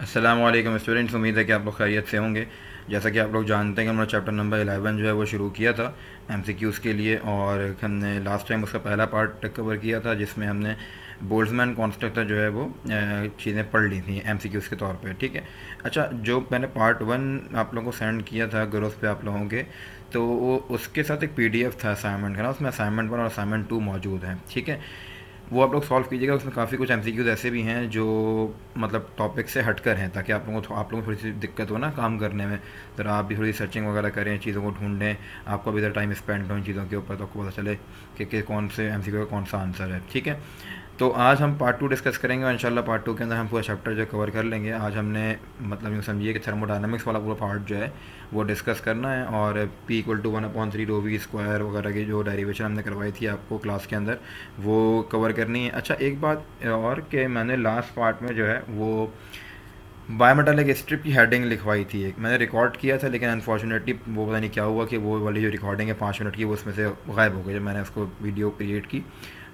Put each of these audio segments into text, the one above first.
अस्सलामु अलैकुम स्टूडेंट्स, उम्मीद है कि आप लोग खैरियत से होंगे। जैसा कि आप लोग जानते हैं कि हमने चैप्टर नंबर 11 जो है वो शुरू किया था एमसीक्यूज़ के लिए, और हमने लास्ट टाइम उसका पहला पार्ट कवर किया था जिसमें हमने बोल्ट्जमैन कॉन्स्ट्रक्टर जो है वो चीज़ें पढ़ ली थी एमसीक्यूज़ के तौर पे। ठीक है। अच्छा, जो मैंने पार्ट 1 आप लोगों को सेंड किया था ग्रुप पे आप लोगों के, तो वो उसके साथ एक पीडीएफ था असाइनमेंट का ना, उसमें असाइनमेंट 1 और असाइनमेंट 2 मौजूद है। ठीक है। वो आप लोग सॉल्व कीजिएगा। उसमें काफ़ी कुछ एमसीक्यूज़ ऐसे भी हैं जो मतलब टॉपिक से हटकर हैं, ताकि आप लोगों को थोड़ी सी दिक्कत हो ना काम करने में। ज़रा आप भी थोड़ी सर्चिंग वगैरह करें, चीज़ों को ढूंढें, आपको भी ज़रा टाइम स्पेंड हो इन चीज़ों के ऊपर, तो आपको पता चले कि कौन से एमसीक्यू का कौन सा आंसर है। ठीक है। तो आज हम पार्ट 2 डिस्कस करेंगे और इंशाल्लाह पार्ट 2 के अंदर हम पूरा चैप्टर जो कवर कर लेंगे। आज हमने मतलब यूँ समझिए कि थर्मोडायनामिक्स वाला पूरा पार्ट जो है वो डिस्कस करना है, और P=1/3 ρV² वगैरह की जो डेरिवेशन हमने करवाई थी आपको क्लास के अंदर, वो कवर करनी है। अच्छा, एक बात और कि मैंने लास्ट पार्ट में जो है वो बायोमेटालिक स्ट्रिप की हेडिंग लिखवाई थी, एक मैंने रिकॉर्ड किया था, लेकिन अनफॉर्चुनेटली वो पता नहीं क्या हुआ कि वो वाली जो रिकॉर्डिंग है 5 मिनट की, वो उसमें से गायब हो गई जब मैंने उसको वीडियो क्रिएट की।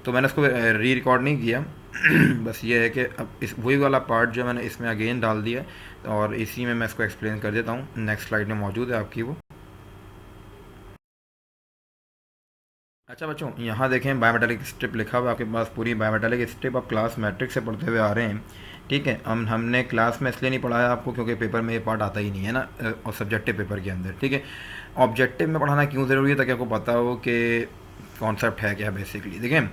तो मैंने उसको री रिकॉर्ड नहीं किया। बस ये है कि अब इस वही वाला पार्ट जो मैंने इसमें अगेन डाल दिया है, और इसी में मैं इसको एक्सप्लेन कर देता हूँ। नेक्स्ट स्लाइड में मौजूद है आपकी वो। अच्छा बच्चों, यहाँ देखें बायोमेटालिक स्ट्रिप लिखा हुआ है आपके पास। पूरी बायोमेटालिक स्ट्रिप आप क्लास मैट्रिक से पढ़ते हुए आ रहे हैं। ठीक है। हमने क्लास में इसलिए नहीं पढ़ाया आपको क्योंकि पेपर में ये पार्ट आता ही नहीं है ना, और सब्जेक्टिव पेपर के अंदर। ठीक है। ऑब्जेक्टिव में पढ़ाना क्यों ज़रूरी है, ताकि आपको पता हो कि कॉन्सेप्ट है क्या। बेसिकली देखें,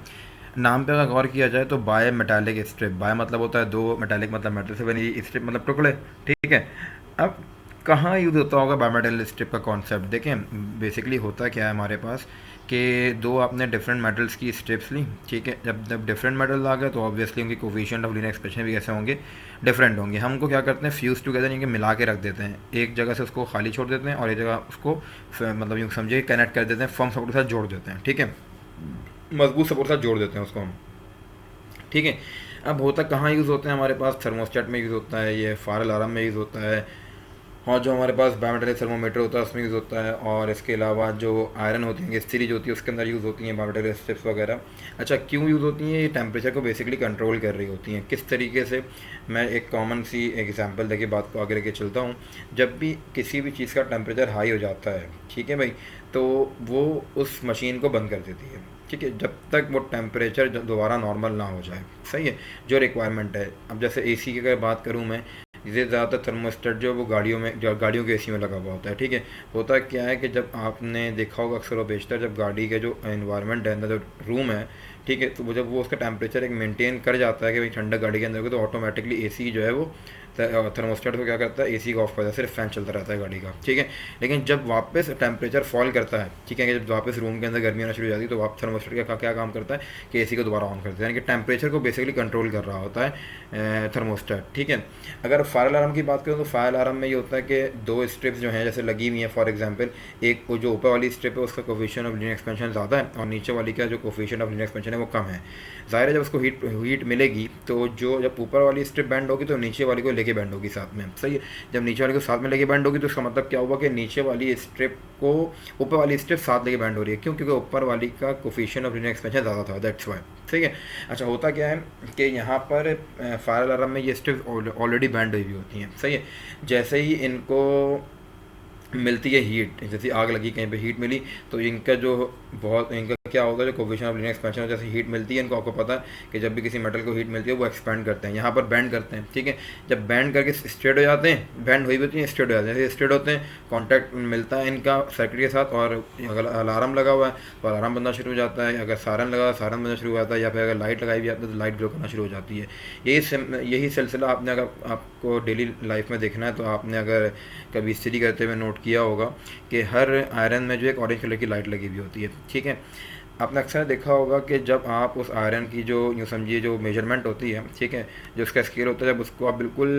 नाम पे अगर गौर किया जाए तो बाय मेटालिक स्ट्रिप, बाय मतलब होता है दो, मेटालिक मतलब मेटल से बनी, स्ट्रिप मतलब टुकड़े। ठीक है। अब कहाँ यूज़ होता होगा बायोमेटल स्ट्रिप का कॉन्सेप्ट। देखें, बेसिकली होता क्या है हमारे पास कि दो आपने डिफरेंट मेटल्स की स्ट्रिप्स ली। ठीक है। जब जब डिफरेंट मेटल आ गए तो ऑब्वियसली उनकी कोफिशिएंट ऑफ लीनियर एक्सप्रेशन भी कैसे होंगे, डिफरेंट होंगे। हम उनको क्या करते हैं, फ्यूज़ टुगेदर, इनके मिला के रख देते हैं। एक जगह से उसको खाली छोड़ देते हैं और एक जगह उसको मतलब यूँ समझिए कनेक्ट कर देते हैं, फर्म सपोर्ट के साथ जोड़ देते हैं। ठीक है। मजबूत सपोर्ट के साथ जोड़ देते हैं उसको हम। ठीक है। अब होता कहाँ यूज़ होते हैं हमारे पास, थर्मोस्टेट में यूज़ होता है, ये फायर अलार्म में यूज़ होता है, और जो हमारे पास बायोमेट्रिक थर्मोमीटर होता है उसमें यूज़ होता है, और इसके अलावा जो आयरन होती है, सीरीज होती है, उसके अंदर यूज़ होती हैं बायोमेट्रिक स्ट्रिप्स वगैरह। अच्छा, क्यों यूज़ होती हैं? ये टेम्परेचर को बेसिकली कंट्रोल कर रही होती हैं। किस तरीके से, मैं एक कॉमन सी एग्जांपल देके बात को आगे लेके चलता हूँ। जब भी किसी भी चीज़ का टेम्परेचर हाई हो जाता है, ठीक है भाई, तो वो उस मशीन को बंद कर देती है। ठीक है, जब तक वो टेम्परेचर दोबारा नॉर्मल ना हो जाए। सही है, जो रिक्वायरमेंट है। अब जैसे एसी की अगर बात करूँ मैं, ये ज़्यादातर थर्मोस्टेट जो वो गाड़ियों में, जो गाड़ियों के एसी में लगा हुआ होता है। ठीक है। होता क्या है कि जब आपने देखा होगा अक्सर व बेशतर, जब गाड़ी के जो एनवायरनमेंट है, अंदर जो रूम है, ठीक है, तो वो जब वो उसका टेम्परेचर एक मेंटेन कर जाता है कि भाई ठंडक गाड़ी के अंदर होगी, तो ऑटोमेटिकली एसी जो है वो थर्मोस्टेट को क्या करता है, एसी को ऑफ कर देता है, सिर्फ फैन चलता रहता है गाड़ी का। ठीक है। लेकिन जब वापस टेम्परेचर फॉल करता है, ठीक है, जब वापस रूम के अंदर गर्मी आना शुरू हो जाती है, तो आप थर्मोस्टेट का क्या काम करता है कि एसी को दोबारा ऑन करता है, यानी कि टेम्परेचर को बेसिकली कंट्रोल कर रहा होता है थर्मोस्टेट। ठीक है। अगर फायर अलार्म की बात करूँ तो फायर अलार्म में ये होता है कि दो स्ट्रिप्स जो हैं जैसे लगी हुई हैं, फॉर एग्जांपल एक जो ऊपर वाली स्ट्रिप है उसका कोफिशिएंट ऑफ लीनियर एक्सपेंशन ज़्यादा है, और नीचे वाली का जो कोफिशिएंट ऑफ लीनियर एक्सपेंशन है वो कम है। ज़ाहिर है, जब उसको हीट मिलेगी तो जो जब ऊपर वाली स्ट्रिप बैंड होगी तो नीचे वाली को लेके बैंड होगी साथ में। सही है। जब नीचे वाली को साथ में लेके बैंड होगी तो उसका मतलब क्या हुआ कि नीचे वाली स्ट्रिप को ऊपर वाली स्ट्रिप साथ लेके बैंड हो रही है। क्यों? क्योंकि ऊपर वाली का कोफिशिएंट ऑफ लीनियर एक्सपेंशन ज़्यादा था, दैट्स वाई। ठीक है। अच्छा, होता क्या है कि यहाँ पर फायर अलार्म में ये स्ट्रिप ऑलरेडी बैंड हुई हुई होती हैं। सही है। जैसे ही इनको मिलती है हीट, जैसे आग लगी कहीं पे, हीट मिली, तो इनका जो बहुत इनका क्या होगा, जो कोफिशिएंट ऑफ लीनियर एक्सपेंशन, जैसे हीट मिलती है इनको, आपको पता है कि जब भी किसी मेटल को हीट मिलती है वो एक्सपेंड करते हैं, यहाँ पर बैंड करते हैं। ठीक है। जब बैंड करके स्ट्रेट हो जाते हैं, बैंड हुई होती है, स्ट्रेट हो जाते हैं, जैसे स्ट्रेट होते हैं, कॉन्टैक्ट मिलता है इनका सर्किट के साथ, और अगर अलार्म लगा हुआ है तो अलार्म बनना शुरू हो जाता है, अगर सायरन लगा सायरन बनना शुरू हो जाता है, या फिर अगर लाइट लगाई हुई जाती है तो लाइट ग्लो करना शुरू हो जाती है। यही सिलसिला आपने, अगर आपको डेली लाइफ में देखना है तो आपने अगर कभी स्टडी करते हुए नोट किया होगा कि हर आयरन में जो एक ऑरेंज कलर की लाइट लगी हुई होती है। ठीक है। आपने अक्सर देखा होगा कि जब आप उस आयरन की जो यूँ समझिए जो मेजरमेंट होती है, ठीक है, जो उसका स्केल होता है, जब उसको आप बिल्कुल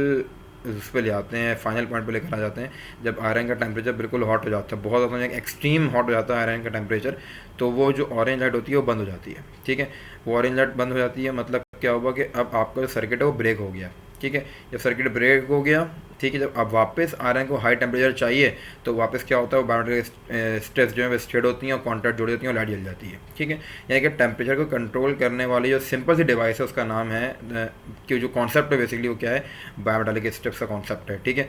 उस पर ले आते हैं, फाइनल पॉइंट पे लेकर आ जाते हैं, जब आयरन का टेम्परेचर बिल्कुल हॉट हो जाता है, बहुत ज़्यादा एक्सट्रीम हॉट हो जाता है आयरन का टेम्परेचर, तो वो जो ऑरेंज लाइट होती है वो बंद हो जाती है। ठीक है। वो ऑरेंज लाइट बंद हो जाती है, मतलब क्या हुआ कि अब आपका जो सर्किट है वो ब्रेक हो गया। ठीक है। जब सर्किट ब्रेक हो गया, ठीक है, जब अब वापस आयरन को हाई टेम्परेचर चाहिए तो वापस क्या होता है, वो बायोमेट्रिक स्टेप्स जो है वो स्टेड होती हैं और कॉन्टैक्ट जुड़ी होती हैं और लाइट जल जाती है, ठीक है। यानी कि टेम्परेचर को कंट्रोल करने वाली जो सिंपल सी डिवाइस है उसका नाम है कि जो कॉन्सेप्ट है बेसिकली वो क्या है, बायोमेटालिक स्टेप्स का कॉन्सेप्ट है, ठीक है।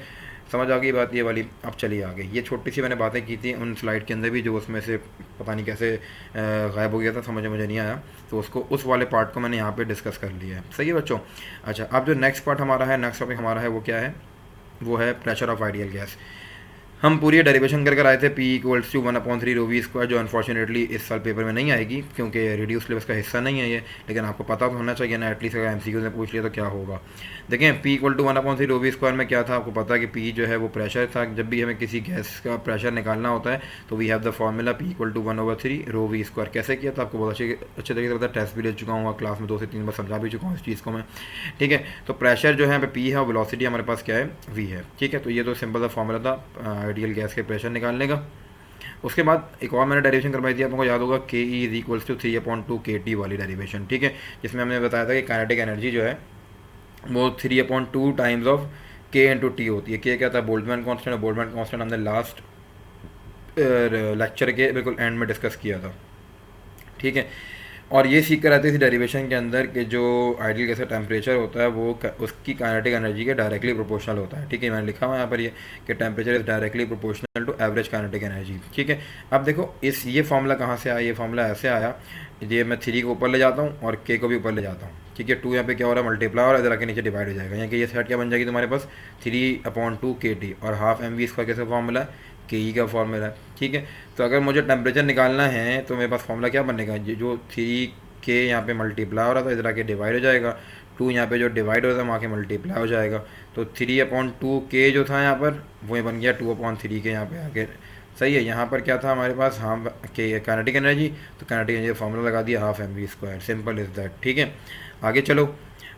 समझ आ गई बात ये वाली। अब चलिए आगे, ये छोटी सी मैंने बातें की थी उन स्लाइड के अंदर भी, जो उसमें से पता नहीं कैसे गायब हो गया था, समझ मुझे नहीं आया, तो उसको उस वाले पार्ट को मैंने यहाँ पे डिस्कस कर लिया है। सही है बच्चों। अच्छा, अब जो नेक्स्ट पार्ट हमारा है, नेक्स्ट टॉपिक हमारा है वो क्या है, वो है प्रेशर ऑफ आइडियल गैस। हम पूरी डेरिवेशन कर आए थे, P equals to 1/3 rho v square, जो अनफॉर्चुनेटली इस साल पेपर में नहीं आएगी क्योंकि रिड्यूस सिलेबस का हिस्सा नहीं है ये, लेकिन आपको पता तो होना चाहिए ना, एटलीस्ट अगर MCQ से पूछ लिया तो क्या होगा। देखें, P equal to 1/3 rho v square में क्या था, आपको पता है कि P जो है वो प्रेशर था। जब भी हमें किसी गैस का प्रेशर निकालना होता है तो we have the formula P equal to 1/3 rho v square. कैसे किया था आपको बहुत अच्छे तरीके से पता, टेस्ट भी ले चुका हूँ, क्लास में 2 से 3 बार समझा भी चुका हूँ इस चीज़ को मैं, ठीक है। तो प्रेशर जो है यहाँ पे P है और वेलोसिटी हमारे पास क्या है, V है, ठीक है। तो ये तो सिंपल सा फॉर्मूला था आइडियल गैस के प्रेशर निकालने का। उसके बाद एक और मैंने डेरिवेशन करवाई थी, आपको याद होगा, K E is equals to 3/2 KT वाली डेरिवेशन, ठीक है, जिसमें हमने बताया था कि काइनेटिक एनर्जी जो है वो 3/2 टाइम्स ऑफ के इंटू टी होती है। के क्या था, बोल्ट्जमैन कांस्टेंट, और बोल्ट्जमैन कांस्टेंट हमने लास्ट लेक्चर के बिल्कुल एंड में डिस्कस किया था, ठीक है। और ये सीख कर आते इस डेरिवेशन के अंदर कि जो आइडियल गैस का टेम्परेचर होता है वो उसकी काइनेटिक एनर्जी के डायरेक्टली प्रोपोर्शनल होता है, ठीक है। मैंने लिखा हुआ यहाँ पर ये कि temperature is directly proportional to average kinetic energy, ठीक है। अब देखो ये फार्मूला कहाँ से आया, ये फार्मूला ऐसे आया, ये मैं 3 को ऊपर ले जाता हूँ और के को भी ऊपर ले जाता हूँ, ठीक है। 2 यहाँ पे क्या हो रहा है, मल्टीप्लाई हो रहा है, इधर आके नीचे डिवाइड हो जाएगा, यहाँ कि ये सेट क्या बन जाएगी तुम्हारे पास, 3/2 KT, और हाफ MV स्क्वायर कैसे फॉर्मूला है, के ई का फॉर्मूला है, ठीक है। तो अगर मुझे टेम्परेचर निकालना है तो मेरे पास फॉर्मूला क्या बनेगा, जो 3 के यहाँ पे मल्टीप्लाई हो रहा था इधर आके डिवाइड हो जाएगा, 2 यहाँ पे जो डिवाइड हो रहा था वहाँ के मल्टीप्लाई हो जाएगा, तो 3/2 के जो था यहाँ पर वो बन गया 2/3 के यहाँ पे आके। सही है। यहाँ पर क्या था हमारे पास, हाँ के काइनेटिक एनर्जी, तो काइनेटिक एनर्जी फॉर्मूला लगा दिया half MV square, simple is that, ठीक है। आगे चलो,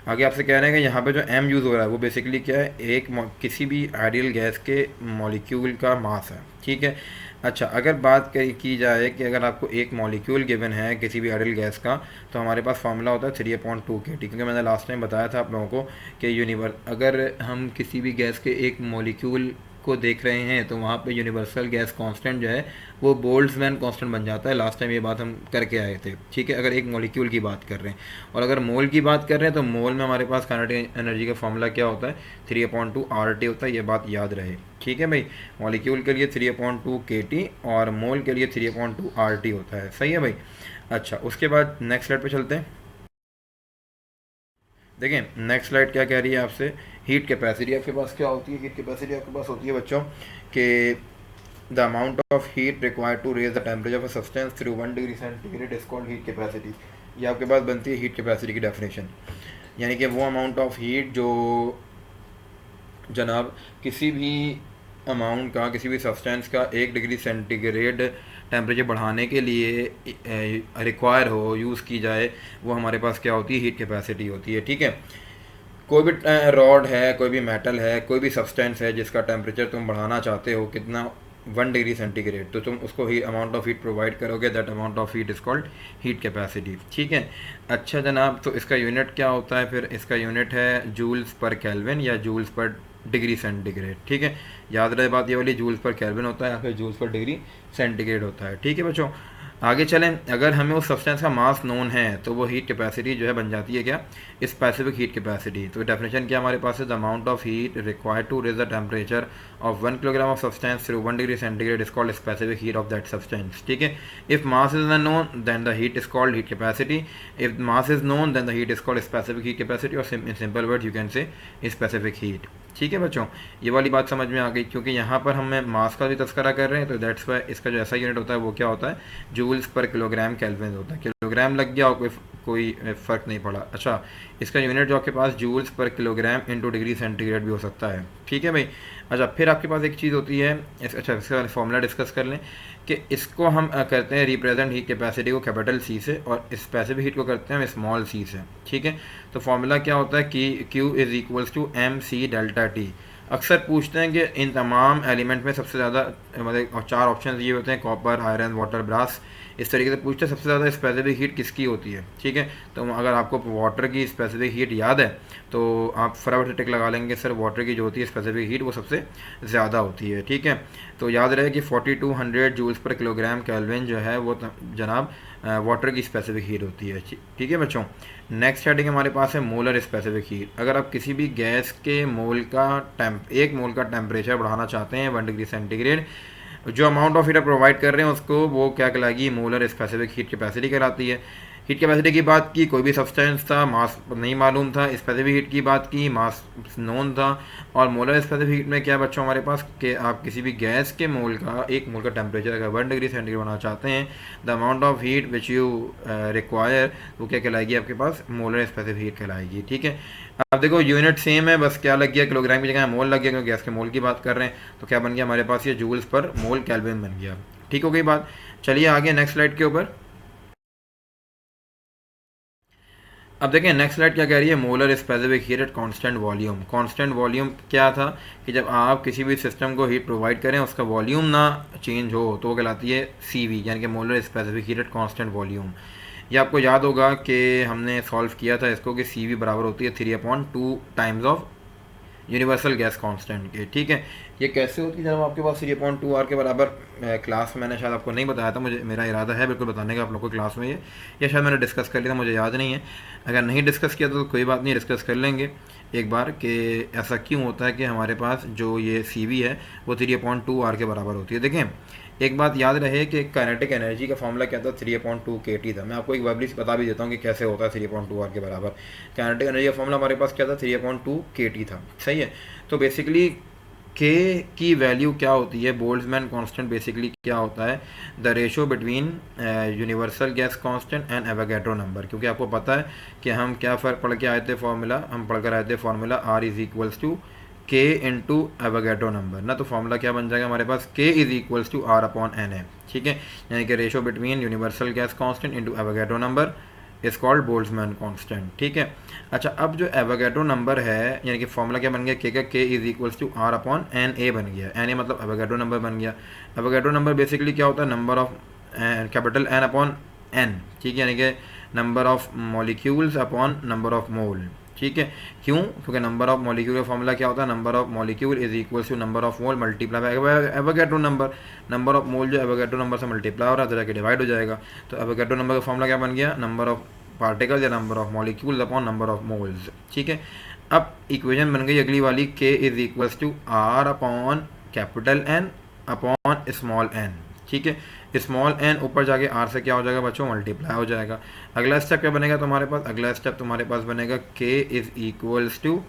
आगे आपसे कह रहे हैं कि यहाँ पे जो M यूज़ हो रहा है वो बेसिकली क्या है, किसी भी आइडियल गैस के मॉलिक्यूल का मास है, ठीक है। अच्छा, अगर बात की जाए कि अगर आपको एक मॉलिक्यूल गिवन है किसी भी आइडियल गैस का, तो हमारे पास फार्मूला होता है 3/2 KT, क्योंकि मैंने लास्ट टाइम बताया था आप लोगों को कि अगर हम किसी भी गैस के एक मॉलिक्यूल को देख रहे हैं तो वहाँ पे यूनिवर्सल गैस कांस्टेंट जो है वो बोल्ट्जमैन कांस्टेंट बन जाता है। लास्ट टाइम ये बात हम करके आए थे, ठीक है, अगर एक मॉलिक्यूल की बात कर रहे हैं। और अगर मोल की बात कर रहे हैं तो मोल में हमारे पास काइनेटिक एनर्जी का फॉर्मूला क्या होता है, 3/2 RT होता है, ये बात याद रहे, ठीक है भाई। मॉलिक्यूल के लिए 3/2 KT और मोल के लिए 3/2 RT होता है, सही है भाई। अच्छा, उसके बाद नेक्स्ट स्लाइड पे चलते हैं। देखें नेक्स्ट स्लाइड क्या कह रही है आपसे, हीट कैपेसिटी आपके पास क्या होती है, हीट कैपेसिटी आपके पास होती है बच्चों कि the amount of heat required to raise the temperature of a substance through 1 degree centigrade is called heat capacity. ये आपके पास बनती है हीट कैपेसिटी की डेफिनेशन, यानी कि वो अमाउंट ऑफ हीट जो जनाब किसी भी अमाउंट का, किसी भी सब्सटेंस का 1 डिग्री सेंटीग्रेड टेम्परेचर बढ़ाने के लिए रिक्वायर हो, यूज़ की जाए, वो हमारे पास क्या होती है, हीट कैपेसिटी होती है, ठीक है। कोई भी रॉड है, कोई भी मेटल है, कोई भी सब्सटेंस है जिसका टेम्परेचर तुम बढ़ाना चाहते हो कितना, 1 डिग्री सेंटीग्रेड, तो तुम उसको ही अमाउंट ऑफ हीट प्रोवाइड करोगे, that amount of heat is called heat capacity, ठीक है। अच्छा जनाब, तो इसका यूनिट क्या होता है, फिर इसका यूनिट है जूल्स पर केल्विन या जूल्स पर डिग्री सेंटीग्रेड, ठीक है। याद रहे बात ये वाली, जूल्स पर केल्विन होता है या फिर जूल्स पर डिग्री सेंटीग्रेड होता है, ठीक है बच्चों। आगे चलें, अगर हमें उस सब्सटेंस का मास नोन है तो वो हीट कैपेसिटी जो है बन जाती है क्या, स्पेसिफिक हीट कैपेसिटी। तो डेफिनेशन क्या हमारे पास है, the amount of heat required to raise the temperature of 1 kilogram of substance through 1 degree centigrade is called specific heat of that substance, ठीक है। If mass is unknown then the heat is called heat capacity, if mass is known then the heat is called specific heat capacity, और in simple word you can से specific heat, ठीक है बच्चों। ये वाली बात समझ में आ गई, क्योंकि यहाँ पर हमें मास का भी तस्करा कर रहे हैं, तो दैट्स वाई इसका जो ऐसा यूनिट होता है वो क्या होता है, जूल्स पर किलोग्राम केल्विन होता है। किलोग्राम लग गया और कोई फ़र्क नहीं पड़ा। अच्छा, इसका यूनिट जो आपके पास जूल्स पर किलोग्राम इंटू डिग्री सेंटीग्रेड भी हो सकता है, ठीक है भाई। अच्छा, फिर आपके पास एक चीज़ होती है, अच्छा इसका फॉर्मूला डिस्कस कर लें कि इसको हम करते हैं रिप्रेजेंट हीट कैपेसिटी को कैपिटल सी से और स्पेसिफिक हीट को करते हैं हम स्मॉल सी से, ठीक है। तो फॉर्मूला क्या होता है कि Q is equals to MC delta T. अक्सर पूछते हैं कि इन तमाम एलिमेंट में सबसे ज़्यादा मतलब 4 ऑप्शन ये होते हैं, कॉपर, आयरन, वाटर, ब्रास, इस तरीके से पूछते हैं सबसे ज़्यादा स्पेसिफिक हीट किसकी होती है, ठीक है। तो अगर आपको वाटर की स्पेसिफिक हीट याद है तो आप फटाफट से टिक लगा लेंगे, सर वाटर की जो होती है स्पेसिफिक हीट वो सबसे ज़्यादा होती है, ठीक है। तो याद रहे कि 4200 जूल्स पर किलोग्राम केल्विन जो है वो जनाब वाटर की स्पेसिफिक हीट होती है, ठीक है बच्चों। नेक्स्ट हेडिंग हमारे पास है मोलर स्पेसिफिक हीट। अगर आप किसी भी गैस के एक मोल का टेम्परेचर बढ़ाना चाहते हैं 1 डिग्री सेंटीग्रेड, जो अमाउंट ऑफ हीट आप प्रोवाइड कर रहे हैं उसको वो क्या कहलाएगी, मोलर स्पेसिफिक हीट कैपेसिटी कहलाती है। हीट कैपेसिटी की बात की, कोई भी सब्सटेंस था, मास नहीं मालूम था। स्पेसिफिक हीट की बात की, मास नोन था। और मोलर स्पेसिफिक हीट में क्या बच्चों हमारे पास कि आप किसी भी गैस के एक मोल का टेम्परेचर अगर 1 डिग्री सेंटीग्रेड बनाना चाहते हैं, the amount of heat which you require वो क्या कहलाएगी आपके पास, मोलर स्पेसिफिक हीट कहलाएगी, ठीक है। अब देखो यूनिट सेम है, बस क्या लग गया, किलोग्राम की जगह मोल लग गया, क्योंकि गैस के मोल की बात कर रहे हैं। तो क्या बन गया हमारे पास, ये जूल्स पर मोल केल्विन बन गया, ठीक हो गई बात। चलिए आगे नेक्स्ट स्लाइड के ऊपर। अब देखें नेक्स्ट स्लाइड क्या कह रही है, molar specific heat at constant volume. Constant volume क्या था कि जब आप किसी भी सिस्टम को हीट प्रोवाइड करें उसका वॉल्यूम ना चेंज हो तो वो कहलाती है CV, यानी कि molar specific heat at constant volume. ये आपको याद होगा कि हमने सॉल्व किया था इसको कि CV बराबर होती है 3/2 times of universal gas constant के, ठीक है। ये कैसे होती है जब आपके पास 3/2R के बराबर, क्लास में मैंने शायद आपको नहीं बताया था, मुझे मेरा इरादा है बिल्कुल बताने का आप लोग को क्लास में, ये या शायद मैंने डिस्कस कर लिया था, मुझे याद नहीं है। अगर नहीं डिस्कस किया तो कोई बात नहीं, डिस्कस कर लेंगे एक बार कि ऐसा क्यों होता है कि हमारे पास जो ये CV है वो 3/2R के बराबर होती है। देखें एक बात याद रहे कि काइनेटिक एनर्जी का फॉर्मूला क्या था, 3/2 kT था। मैं आपको एक वर्बली बता भी देता हूँ कि कैसे होता है 3/2R के बराबर। काइनेटिक एनर्जी का फॉर्मूला हमारे पास क्या था, 3/2 kT था, सही है। तो बेसिकली K की वैल्यू क्या होती है, बोल्ट्जमैन कांस्टेंट बेसिकली क्या होता है, the ratio between universal gas constant and Avogadro number. क्योंकि आपको पता है कि हम क्या फ़र्क पढ़ के आए थे, फॉर्मूला हम पढ़कर आए थे, formula R is equals to K into Avogadro number ना। तो फॉर्मूला क्या बन जाएगा हमारे पास, K is equals to R/N है, ठीक है। यानी कि ratio between universal gas constant into Avogadro number is called Boltzmann constant, ठीक है। अच्छा अब जो एवोगैड्रो नंबर है, यानी कि फॉर्मूला क्या बन गया, K का K is equals to R/NA बन गया। NA मतलब एवोगैड्रो नंबर बन गया। एवोगैड्रो नंबर बेसिकली क्या होता है, नंबर ऑफ कैपिटल N/N, ठीक है, यानी कि number of molecules upon number of mole, ठीक है। क्यों, क्योंकि नंबर ऑफ मॉलिक्यूल का फॉर्मूला क्या होता है, number of molecule is equal to number of mole multiply by Avogadro number. Number of mole जो एवोगैड्रो नंबर से मल्टीप्लाई हो रहा है तो जाके डिवाइड हो जाएगा। तो एवोगैड्रो नंबर का फॉर्मूला क्या बन गया, नंबर ऑफ पार्टिकल्स या number of molecules upon number of moles, ठीक है। अब इक्वेशन बन गई अगली वाली, K is equals to R/N upon small n, ठीक है। स्मॉल n ऊपर जाके R से क्या हो जाएगा बच्चों, मल्टीप्लाई हो जाएगा। अगला स्टेप क्या बनेगा तुम्हारे पास, अगला स्टेप तुम्हारे पास बनेगा K is equals to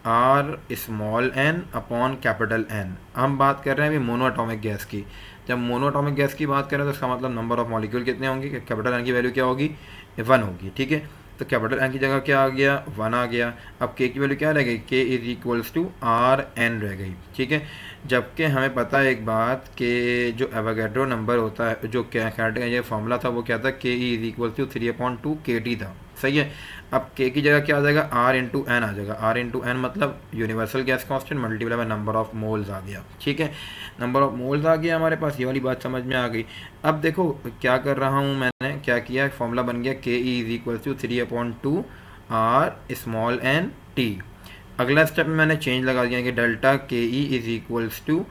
R small n upon capital N। हम बात कर रहे हैं अभी मोनोएटॉमिक गैस की। जब मोनोएटॉमिक गैस की बात करें तो इसका मतलब नंबर ऑफ मॉलिक्यूल कितने होंगे, कैपिटल N की वैल्यू क्या होगी, 1 होगी, ठीक है। तो कैपिटल N की जगह क्या आ गया, 1 आ गया। अब K की वैल्यू क्या रह गई, K is equals to R/N रह गई, ठीक है। जबकि हमें पता है एक बात कि जो एवोगैड्रो नंबर होता है, जो काइनेटिक ये फॉर्मूला था वो क्या था, K is equals to 3/2 kT था, सही है। अब K की जगह क्या आ जाएगा, R/N आ जाएगा। R/N मतलब universal gas constant multiply by number of moles आ गया, ठीक है। नंबर ऑफ मोल्स आ गया हमारे पास, ये वाली बात समझ में आ गई। अब देखो क्या कर रहा हूँ, मैंने क्या किया, फॉर्मूला बन गया K is equals to 3/2 R small n T। अगला स्टेप में मैंने चेंज लगा दिया कि delta K E is equals to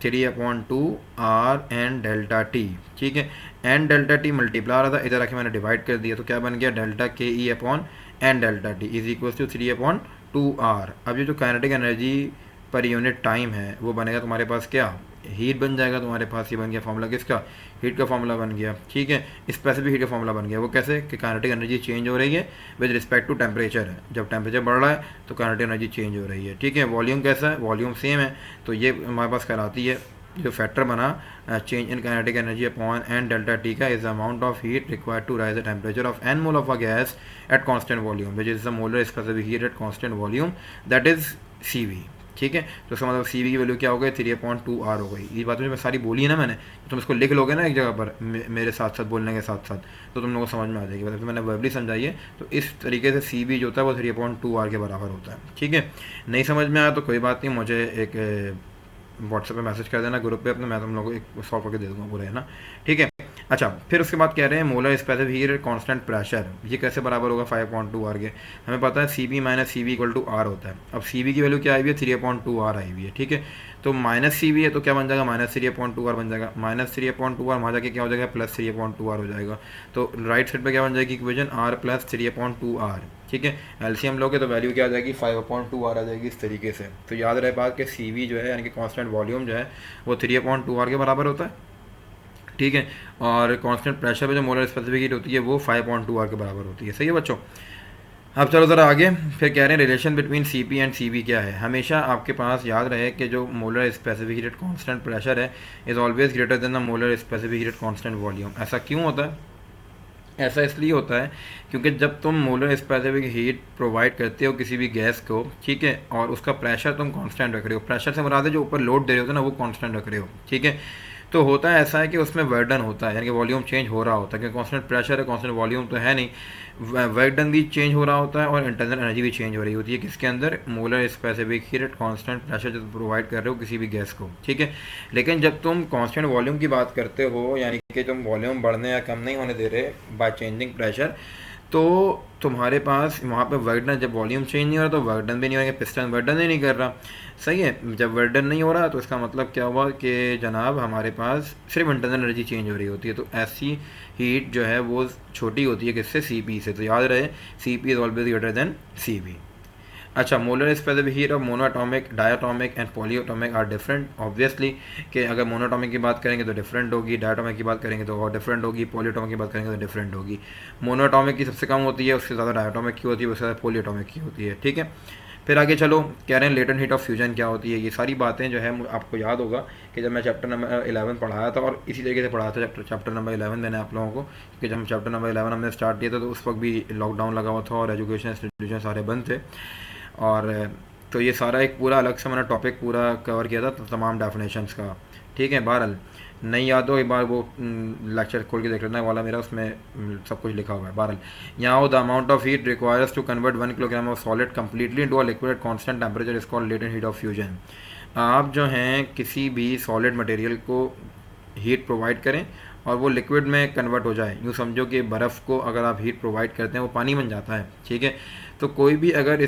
3/2 R and delta T, ठीक है। एंड डेल्टा टी मल्टीप्लाई आ रहा था, इधर आके मैंने डिवाइड कर दिया, तो क्या बन गया, delta K E upon and delta T is equals to 3/2 R। अब ये जो kinetic energy per unit time है वो बनेगा तुम्हारे पास क्या, हीट बन जाएगा तुम्हारे पास। ये बन गया फॉर्मूला किसका, हीट का फॉर्मूला बन गया, ठीक है। स्पेसिफिक हीट का फॉर्मूला बन गया। वो कैसे कि काइनेटिक एनर्जी चेंज हो रही है विद रिस्पेक्ट टू टेम्परेचर है। जब टेम्परेचर बढ़ रहा है तो काइनेटिक एनर्जी चेंज हो रही है, ठीक है। वॉल्यूम कैसा है, वॉल्यूम सेम है, तो ये हमारे पास कहलाती है जो फैक्टर बना change in kinetic energy upon n delta T का is the amount of heat required to raise the temperature of n mole of a gas at constant volume which is the molar specific heat at constant volume that is CV, ठीक है। तो इसका मतलब CV की value क्या हो गई, 3/2 R हो गई। ये बातें मैं सारी बोली है ना मैंने, तो तुम इसको लिख लोगे ना एक जगह पर मेरे साथ साथ बोलने के साथ साथ, तो तुम लोगों को समझ में आ जाएगी। मतलब मैंने वर्बली समझाई है, तो इस तरीके से CV जो होता है वो 3/2 R के बराबर होता है, ठीक है। नहीं समझ में आया तो कोई बात नहीं, मुझे एक व्हाट्सएप पे मैसेज कर देना ग्रुप पे अपने, मैं तुम लोगों को एक सॉल्व करके दे दूँगा पूरे, है ना, ठीक है। अच्छा, फिर उसके बाद कह रहे हैं molar specific heat constant pressure, ये कैसे बराबर होगा 5.2 आर के। हमें पता है C B minus C B equal to R होता है। अब सी बी की वैल्यू क्या आई हुई है, 3.2 आर आई हुई है, ठीक है। तो माइनस सी बी है तो क्या बन जाएगा, -3.2 आर बन जाएगा। -3.2 आर वहाँ जाके क्या हो जाएगा, +3.2 आर हो जाएगा। तो राइट साइड पे क्या बन जाएगी इक्वेशन, आर प्लस 3.2 आर, ठीक है। एलसीएम लोगे तो वैल्यू क्या आ जाएगी, 5.2 आर आ जाएगी इस तरीके से। तो याद रहे बात कि सी बी जो है यानी कि कांस्टेंट वॉल्यूम जो है वो 3.2 आर के बराबर होता है, ठीक है। और कांस्टेंट प्रेशर पे जो मोलर स्पेसिफिक हीट होती है वो 5.2 आर के बराबर होती है, सही है बच्चों। अब चलो ज़रा आगे, फिर कह रहे हैं relation between C P and C V क्या है। हमेशा आपके पास याद रहे कि जो molar specific heated constant pressure है is always greater than the molar specific heated constant volume. ऐसा क्यों होता है, ऐसा इसलिए होता है क्योंकि जब तुम मोलर स्पेसिफिक हीट प्रोवाइड करते हो किसी भी गैस को, ठीक है, और उसका प्रेशर तुम कांस्टेंट रख रहे हो, प्रेशर से मुराद है जो ऊपर लोड दे रहे हो ना वो कांस्टेंट रख रहे हो, ठीक है। तो होता है ऐसा है कि उसमें वर्डन होता है यानी कि वॉल्यूम चेंज हो रहा होता है, क्योंकि कांस्टेंट प्रेशर है, कांस्टेंट वॉल्यूम तो है नहीं, वर्डन भी चेंज हो रहा होता है और इंटरनल एनर्जी भी चेंज हो रही होती है किसके अंदर, molar specific heat at constant pressure जब प्रोवाइड कर रहे हो किसी भी गैस को, ठीक है। लेकिन जब तुम कांस्टेंट वॉल्यूम की बात करते हो यानी कि तुम वॉल्यूम बढ़ने या कम नहीं होने दे रहे बाय चेंजिंग प्रेशर, तो तुम्हारे पास वहाँ पे वर्कडन, जब वॉल्यूम चेंज नहीं हो रहा तो वर्कडन भी नहीं हो रहा, पिस्टन वर्कडन ही नहीं कर रहा, सही है। जब वर्कडन नहीं हो रहा तो इसका मतलब क्या हुआ कि जनाब हमारे पास सिर्फ इंटरनल एनर्जी चेंज हो रही होती है। तो ऐसी हीट जो है वो छोटी होती है किससे, सी पी से। तो याद रहे C P is always greater than C V. अच्छा, molar specific heat of monoatomic, diatomic and polyatomic are different obviously, कि अगर मोनोएटॉमिक की बात करेंगे तो डिफरेंट होगी, डायटॉमिक की बात करेंगे तो और डिफरेंट होगी, पॉलीएटॉमिक की बात करेंगे तो डिफरेंट होगी। मोनोएटॉमिक की सबसे कम होती है, उससे ज़्यादा डायटॉमिक की होती है, उससे ज़्यादा पॉलीएटॉमिक की होती है, ठीक है। फिर आगे चलो, कह रहे हैं लेटेंट हीट ऑफ फ्यूजन क्या होती है। ये सारी बातें जो है आपको याद होगा कि जब मैं चैप्टर नंबर 11 पढ़ाया था और इसी तरीके से पढ़ाया था चैप्टर नंबर 11 मैंने आप लोगों को, क्योंकि जब चैप्टर नंबर 11 हमने स्टार्ट किया था तो उस वक्त भी लॉकडाउन लगा हुआ था और एजुकेशन इंस्टीट्यूशन सारे बंद थे। और तो ये सारा एक पूरा अलग से मैंने टॉपिक पूरा कवर किया था तमाम डेफिनेशंस का, ठीक है। बहरहाल नहीं याद हो एक बार वो लेक्चर खोल के देख लेना वाला मेरा, उसमें सब कुछ लिखा हुआ है। बहरहाल यहाँ हो, the amount of heat requires to convert 1 kilogram of solid completely into a liquid at constant temperature is called latent heat of fusion. आप जो हैं किसी भी सॉलिड मटेरियल को हीट प्रोवाइड करें और वो लिक्विड में कन्वर्ट हो जाए, यूँ समझो कि बर्फ़ को अगर आप हीट प्रोवाइड करते हैं वो पानी बन जाता है, ठीक है। तो कोई भी अगर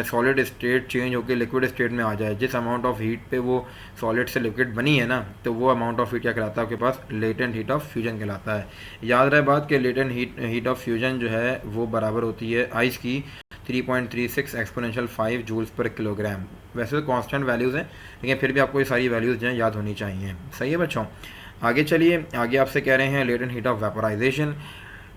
सॉलिड स्टेट चेंज होकर लिक्विड स्टेट में आ जाए, जिस अमाउंट ऑफ हीट पे वो सॉलिड से लिक्विड बनी है ना, तो वो अमाउंट ऑफ हीट क्या कहलाता है आपके पास, लेटेंट हीट ऑफ फ्यूजन कहलाता है। याद रहे बात कि लेटेंट हीट ऑफ फ्यूजन जो है वो बराबर होती है आइस की 3.36 एक्सपोनेंशियल 5 जूल्स पर किलोग्राम। वैसे तो कांस्टेंट वैल्यूज़ हैं लेकिन फिर भी आपको ये सारी वैल्यूज़ जो है याद होनी चाहिए, सही है बच्चों। आगे चलिए, आगे आपसे कह रहे हैं latent heat of vaporisation.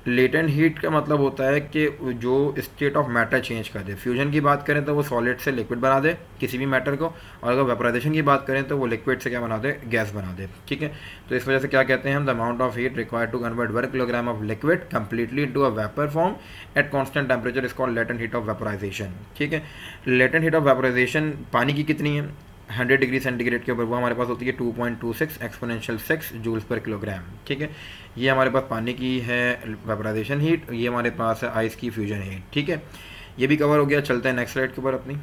Latent heat का मतलब होता है कि जो स्टेट ऑफ मैटर चेंज कर दे। फ्यूजन की बात करें तो वो सॉलिड से लिक्विड बना दे किसी भी मैटर को, और अगर वेपोराइजेशन की बात करें तो वो लिक्विड से क्या बना दे, गैस बना दे, ठीक है। तो इस वजह से क्या कहते हैं हम, the amount of heat required to convert 1 kilogram of liquid completely to a vapour form at constant temperature is called latent heat of vaporisation, ठीक है। लेटेंट हीट ऑफ वेपोराइजेशन पानी की कितनी है, 100 डिग्री सेंटीग्रेड के ऊपर, वो हमारे पास होती है 2.26 एक्सपोनेंशियल 6 जूल्स पर किलोग्राम, ठीक है। ये हमारे पास पानी की है वेपोराइजेशन हीट, ये हमारे पास है आइस की फ्यूजन हीट, ठीक है। ये भी कवर हो गया। चलते हैं नेक्स्ट स्लाइड के ऊपर अपनी।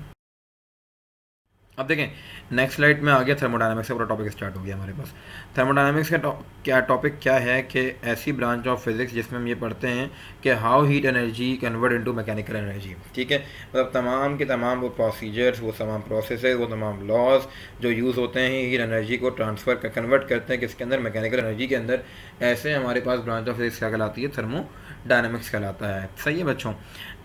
अब देखें नेक्स्ट स्लाइड में आ गया थर्मोडायनामिक्स से पूरा टॉपिक स्टार्ट हो गया हमारे पास। थर्मोडायनामिक्स का क्या टॉपिक क्या है कि ऐसी ब्रांच ऑफ फिजिक्स जिसमें हम ये पढ़ते हैं कि how heat energy convert into mechanical energy, ठीक है। मतलब तमाम के तमाम वो प्रोसीजर्स, वो तमाम प्रोसेसेस, वो तमाम लॉज जो यूज़ होते हैं हीट एनर्जी को ट्रांसफ़र कर कन्वर्ट करते हैं किसके अंदर, मैकेनिकल एनर्जी के अंदर। ऐसे हमारे पास ब्रांच ऑफ फिजिक्स क्या कहलाती है, थर्मोडायनामिक्स कहलाता है, सही है बच्चों।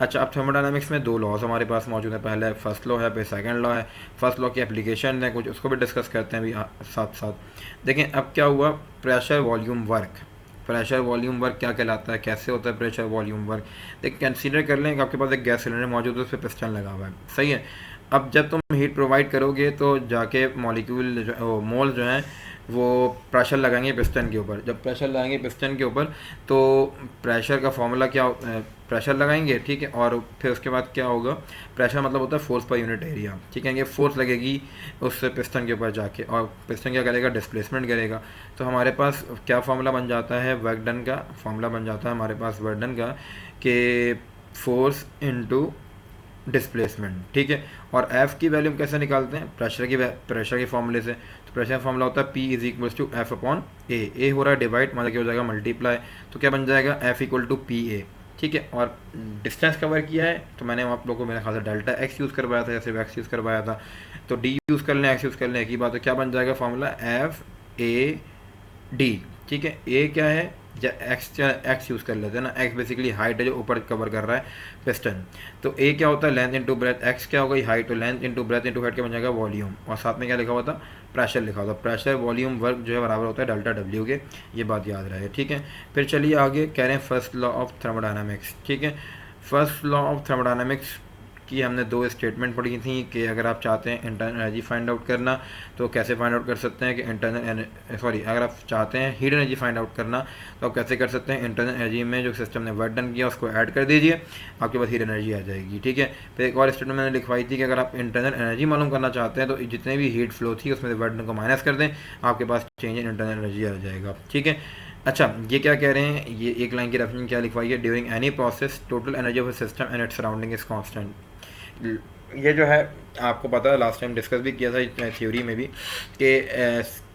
अच्छा, अब थर्मोडायनामिक्स में 2 लॉज हमारे पास मौजूद है, पहले फर्स्ट लॉ है, फिर सेकंड लॉ है। फर्स्ट लॉ की एप्लीकेशन है कुछ, उसको भी डिस्कस करते हैं अभी साथ साथ। देखें अब क्या हुआ, pressure volume work. Pressure volume work क्या कहलाता है, कैसे होता है प्रेशर वॉल्यूम वर्क। देखिए कंसीडर कर लें कि आपके पास एक गैस सिलेंडर मौजूद है, उस पर पिस्टन लगा हुआ है, सही है। अब जब तुम हीट प्रोवाइड करोगे तो जाके मॉलिक्यूल जो मोल जो हैं वो प्रेशर लगाएंगे पिस्टन के ऊपर। जब प्रेशर लगाएंगे पिस्टन के ऊपर तो प्रेशर का फॉर्मूला क्या, प्रेशर लगाएंगे, ठीक है। और फिर उसके बाद क्या होगा, प्रेशर मतलब होता है फोर्स पर यूनिट एरिया, ठीक है। ये फोर्स लगेगी उस पिस्टन के ऊपर जाके, और पिस्टन क्या करेगा, डिस्प्लेसमेंट करेगा। तो हमारे पास क्या फार्मूला बन जाता है, वर्क डन का फार्मूला बन जाता है हमारे पास वर्क डन का, कि फोर्स इनटू डिस्प्लेसमेंट, ठीक है। और एफ़ की वैल्यू हम कैसे निकालते हैं, प्रेशर के फॉर्मूले से। तो प्रेशर फॉर्मूला होता है P is equals to F upon A हो रहा है डिवाइड, मतलब क्या हो जाएगा मल्टीप्लाई, तो क्या बन जाएगा F equal to P A, ठीक है। और डिस्टेंस कवर किया है तो मैंने आप लोगों को मेरे ख्याल से डेल्टा एक्स यूज़ करवाया था या सिर्फ एक्स यूज़ करवाया था, तो डी यूज़ कर लें एक्स यूज़ कर लें, एक ही बात है। क्या बन जाएगा फॉर्मूला एफ ए डी, ठीक है। ए क्या है, या एक्स यूज़ कर लेते हैं ना, एक्स बेसिकली हाइट है जो ऊपर कवर कर रहा है पिस्टन, तो ए क्या होता है लेंथ इंटू ब्रेथ, एक्स क्या होगा हाइट, तो length into breadth into height क्या बन जाएगा वॉल्यूम, और साथ में क्या लिखा हुआ था प्रेशर लिखा हुआ था, प्रेशर वॉल्यूम वर्क जो है बराबर होता है डेल्टा डब्ल्यू के, ये बात याद रहे, ठीक है। फिर चलिए आगे कह रहे हैं फर्स्ट लॉ ऑफ थर्मोडायनामिक्स, ठीक है। फर्स्ट लॉ ऑफ थर्मोडायनामिक्स की हमने दो स्टेटमेंट पढ़ी थी कि अगर आप चाहते हैं इंटरनल एनर्जी फाइंड आउट करना तो कैसे फाइंड आउट कर सकते हैं कि अगर आप चाहते हैं हीट एनर्जी फाइंड आउट करना तो आप कैसे कर सकते हैं, इंटरनल एनर्जी में जो सिस्टम ने वर्क डन किया उसको ऐड कर दीजिए, आपके पास हीट एनर्जी आ जाएगी, ठीक है। फिर एक और स्टेटमेंट मैंने लिखवाई थी कि अगर आप इंटरनल एनर्जी मालूम करना चाहते हैं तो जितने भी हीट फ्लो थी उसमें से वर्क डन को माइनस कर दें, आपके पास चेंज इन इंटरनल एनर्जी आ जाएगा, ठीक है। अच्छा, ये क्या कह रहे हैं, ये एक लाइन की रेफरेंस क्या लिखवाई है, during any process total energy of a system and its surrounding is constant. ये जो है आपको पता है लास्ट टाइम डिस्कस भी किया था थ्योरी में भी कि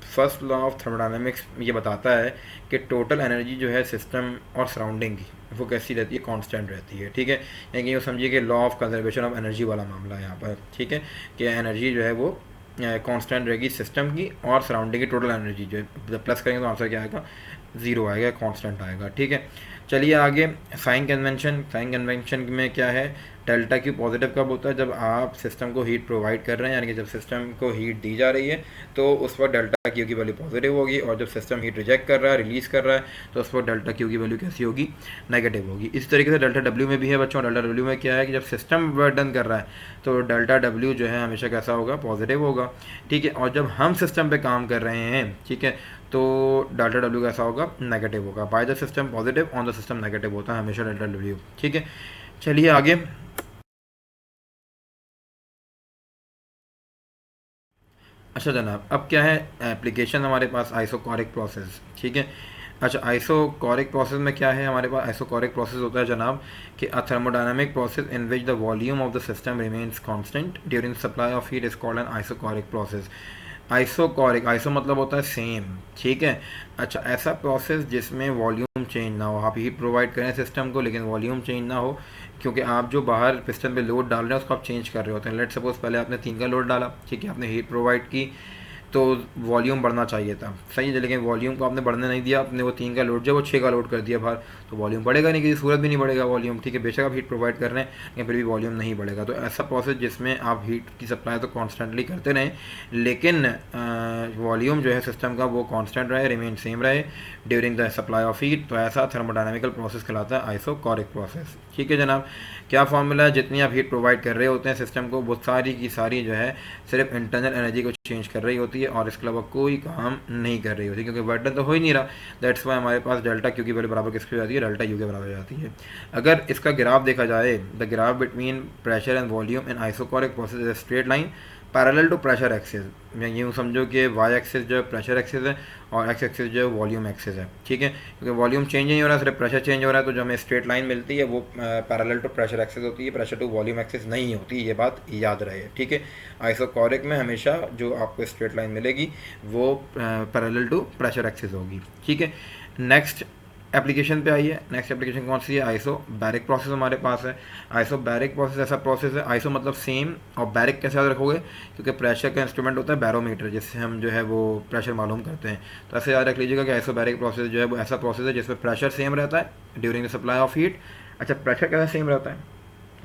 फर्स्ट लॉ ऑफ थर्मोडायनामिक्स ये बताता है कि टोटल एनर्जी जो है सिस्टम और सराउंडिंग की वो कैसी रहती है, कांस्टेंट रहती है, ठीक है। यानी ये समझिए कि law of conservation of energy वाला मामला है यहाँ पर, ठीक है, कि एनर्जी जो है वो कांस्टेंट रहेगी सिस्टम की और सराउंडिंग की टोटल एनर्जी जो है प्लस करेंगे तो आंसर क्या आएगा, ज़ीरो आएगा, कांस्टेंट आएगा, ठीक है। चलिए आगे साइन कन्वेंशन, साइन कन्वेंशन में क्या है, डेल्टा क्यू पॉजिटिव कब होता है, जब आप सिस्टम को हीट प्रोवाइड कर रहे हैं, यानी कि जब सिस्टम को हीट दी जा रही है तो उस वक्त डेल्टा क्यू की वैल्यू पॉजिटिव होगी, और जब सिस्टम हीट रिजेक्ट कर रहा है, रिलीज़ कर रहा है, तो उस वक्त डेल्टा क्यू की वैल्यू कैसी होगी, नेगेटिव होगी। इस तरीके से डेल्टा डब्ल्यू में भी है बच्चों, डेल्टा डब्ल्यू में क्या है कि जब सिस्टम वर्क डन कर रहा है तो डेल्टा डब्ल्यू जो है हमेशा कैसा होगा, पॉजिटिव होगा, ठीक है। और जब हम सिस्टम पे काम कर रहे हैं, ठीक है, तो डेल्टा डब्ल्यू कैसा होगा, नेगेटिव होगा। By the system positive, on the system negative होता है हमेशा डेल्टा डब्ल्यू, ठीक है। चलिए आगे, अच्छा जनाब, अब क्या है एप्लीकेशन हमारे पास आइसोकोरिक प्रोसेस, ठीक है। अच्छा, आइसोकोरिक प्रोसेस में क्या है हमारे पास, आइसोकोरिक प्रोसेस होता है जनाब कि a thermodynamic process in which the volume of the system remains constant during supply of heat is called an isochoric process. Isochoric, iso मतलब होता है सेम, ठीक है। अच्छा, ऐसा प्रोसेस जिसमें वॉल्यूम चेंज ना हो, आप हीट प्रोवाइड करें सिस्टम को लेकिन वॉल्यूम चेंज ना हो, क्योंकि आप जो बाहर पिस्टन पे लोड डाल रहे हैं उसको आप चेंज कर रहे होते हैं। लेट सपोज पहले आपने 3 का लोड डाला, ठीक है, आपने हीट प्रोवाइड की तो वॉल्यूम बढ़ना चाहिए था, सही है, लेकिन वॉल्यूम को आपने बढ़ने नहीं दिया, आपने वो 3 का लोड जो वो 6 का लोड कर दिया बाहर, तो वॉल्यूम बढ़ेगा नहीं, किसी सूरत भी नहीं बढ़ेगा वॉल्यूम, ठीक है। बेशक आप हीट प्रोवाइड कर रहे हैं लेकिन फिर भी वॉल्यूम नहीं बढ़ेगा। तो ऐसा प्रोसेस जिसमें आप हीट की सप्लाई तो कॉन्स्टेंटली करते रहें लेकिन वॉल्यूम जो है सिस्टम का वो कॉन्स्टेंट रहे, रिमेन सेम रहे during the supply of heat, तो ऐसा थर्मोडायनामिकल प्रोसेस कहलाता है आइसोकोरिक प्रोसेस, ठीक है जनाब। क्या फॉर्मूला है, जितनी आप हीट प्रोवाइड कर रहे होते हैं सिस्टम को वो सारी की सारी जो है सिर्फ इंटरनल एनर्जी को चेंज कर रही होती है और इसके अलावा कोई काम नहीं कर रही होती, क्योंकि वर्क डन तो हो ही नहीं रहा। दैट्स वाई हमारे पास डेल्टा क्यू की वैल्यू बराबर किसके हो जाती है, डेल्टा यू के बराबर हो जाती है। अगर इसका ग्राफ देखा जाए, the graph between pressure and volume in isochoric process is straight line parallel to pressure axis, या यूँ समझो कि वाई एक्सिस जो है प्रेशर एक्सिस है और एक्स एक्सिस जो है वॉल्यूम एक्सिस है, ठीक है। क्योंकि वॉल्यूम चेंज नहीं हो रहा है, सिर्फ प्रेशर चेंज हो रहा है, तो जो हमें स्ट्रेट लाइन मिलती है वो पैरेलल टू प्रेशर एक्सिस होती है, प्रेशर टू वॉल्यूम एक्सिस नहीं होती, ये बात याद रहे, ठीक है। आइसोकोरिक में हमेशा जो आपको स्ट्रेट लाइन मिलेगी वो पैरेलल टू प्रेशर एक्सिस होगी, ठीक है। नेक्स्ट एप्लीकेशन पे आइए, नेक्स्ट एप्लीकेशन कौन सी है, आइसोबैरिक प्रोसेस हमारे पास है। आइसोबैरिक प्रोसेस ऐसा प्रोसेस है, आइसो मतलब सेम, और बैरिक कैसे याद रखोगे, क्योंकि प्रेशर का इंस्ट्रूमेंट होता है बैरोमीटर, जिससे हम जो है वो प्रेशर मालूम करते हैं। तो ऐसे याद रख लीजिएगा कि आइसोबैरिक प्रोसेस जो है वो ऐसा प्रोसेस है जिसमें प्रेशर सेम रहता है during the supply of heat. अच्छा, प्रेशर कैसे सेम रहता है,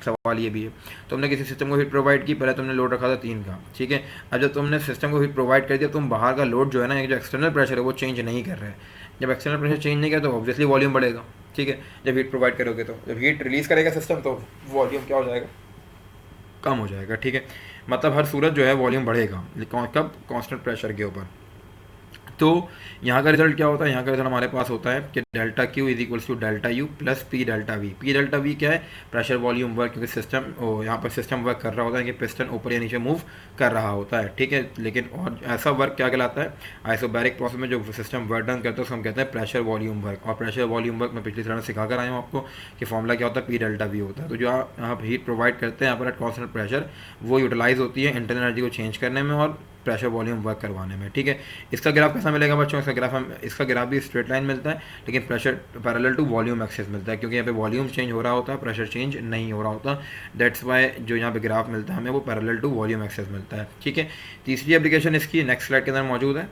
सवाल ये भी है। तुमने किसी सिस्टम को हीट प्रोवाइड की, पहले तुमने लोड रखा था 3 का, ठीक है। अब जब तुमने सिस्टम को हीट प्रोवाइड कर दिया, तुम बाहर का लोड जो है ना, जो एक्सटर्नल प्रेशर है वो चेंज नहीं कर रहे हैं। जब एक्सटर्नल प्रेशर चेंज नहीं किया तो ऑब्वियसली वॉल्यूम बढ़ेगा, ठीक है। जब हीट प्रोवाइड करोगे तो जब हीट रिलीज करेगा सिस्टम तो वॉल्यूम क्या हो जाएगा, कम हो जाएगा, ठीक है। मतलब हर सूरत जो है वॉल्यूम बढ़ेगा, कब, कांस्टेंट प्रेशर के ऊपर। तो यहाँ का रिजल्ट क्या होता है, यहाँ का रिजल्ट हमारे पास होता है कि delta Q is equals to delta U plus P delta V. P delta V क्या है, प्रेशर वॉल्यूम वर्क, क्योंकि सिस्टम यहाँ पर सिस्टम वर्क कर रहा होता है कि पिस्टन ऊपर या नीचे मूव कर रहा होता है, ठीक है। लेकिन और ऐसा वर्क क्या कहलाता है, आइसोबैरिक प्रोसेस में जो सिस्टम वर्क डन करता है उसको हम कहते हैं प्रेशर वॉल्यूम वर्क। और प्रेशर वॉल्यूम वर्क मैं पिछली तरह सिखा कर आया हूँ आपको कि फॉर्मूला क्या होता है, पी डेल्टा वी होता है। तो जो आप हीट प्रोवाइड करते हैं यहाँ पर एट कॉन्स्टेंट प्रेशर वो यूटिलाइज होती है इंटरनल एनर्जी को चेंज करने में, और प्रेशर वॉल्यूम वर्क करवाने में, ठीक है। इसका ग्राफ कैसा मिलेगा बच्चों, इसका ग्राफ भी स्ट्रेट लाइन मिलता है, लेकिन pressure parallel to volume axis मिलता है, क्योंकि यहाँ पे वॉल्यूम चेंज हो रहा होता है, प्रेशर चेंज नहीं हो रहा होता। दैट्स वाई जो यहाँ पे ग्राफ मिलता है हमें वो पैरेलल टू वॉल्यूम एक्सिस मिलता है, ठीक है। तीसरी एप्लीकेशन इसकी नेक्स्ट स्लाइड के अंदर मौजूद है।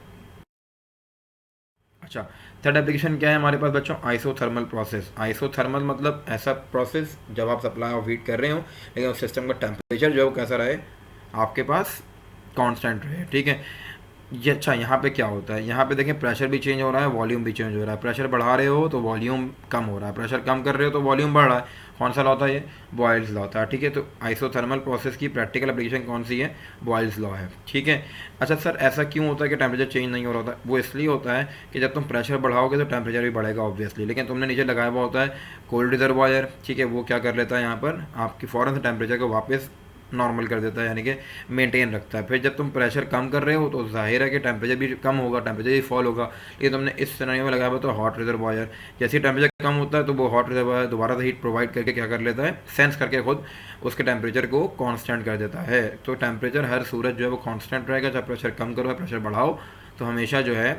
अच्छा, थर्ड एप्लीकेशन क्या है हमारे पास बच्चों, आइसोथर्मल प्रोसेस। आइसोथर्मल मतलब ऐसा प्रोसेस जब आप सप्लाई ऑफ हीट कर रहे हो, लेकिन उस सिस्टम का टेम्परेचर जो है वो कैसा रहे, आपके पास कांस्टेंट रहे, ठीक है। ये अच्छा, यहाँ पे क्या होता है, यहाँ पे देखें प्रेशर भी चेंज हो रहा है, वॉल्यूम भी चेंज हो रहा है। प्रेशर बढ़ा रहे हो तो वॉल्यूम कम हो रहा है, प्रेशर कम कर रहे हो तो वॉल्यूम बढ़ रहा है। कौन सा लॉ होता है ये, बॉयल्स लॉ होता है, ठीक है। तो आइसोथर्मल प्रोसेस की प्रैक्टिकल एप्लीकेशन कौन सी है, बॉयल्स लॉ है, ठीक है। अच्छा सर, ऐसा क्यों होता है कि टेम्परेचर चेंज नहीं हो रहा होता, वो इसलिए होता है कि जब तुम प्रेशर बढ़ाओगे तो टेम्परेचर भी बढ़ेगा ऑब्वियसली, लेकिन तुमने नीचे लगाया हुआ होता है कोल्ड रिजर्वायर, ठीक है। वो क्या कर लेता है, यहाँ पर आपकी फ़ौरन से टेम्परेचर को वापस नॉर्मल कर देता है, यानी कि मेंटेन रखता है। फिर जब तुम प्रेशर कम कर रहे हो तो जाहिर है कि टेम्परेचर भी कम होगा, टेम्परेचर भी फॉल होगा। ये तुमने इस सिनेरियो में लगाया हुआ तो हॉट रिजर्वायर, जैसे टेम्परेचर कम होता है तो वो हॉट रिजर्वायर दोबारा से हीट प्रोवाइड करके क्या कर लेता है, सेंस करके खुद उसके टेम्परेचर को कांस्टेंट कर देता है। तो टेम्परेचर हर सूरत जो है वो कांस्टेंट रहेगा, चाहे प्रेशर कम करो या प्रेशर बढ़ाओ, तो हमेशा जो है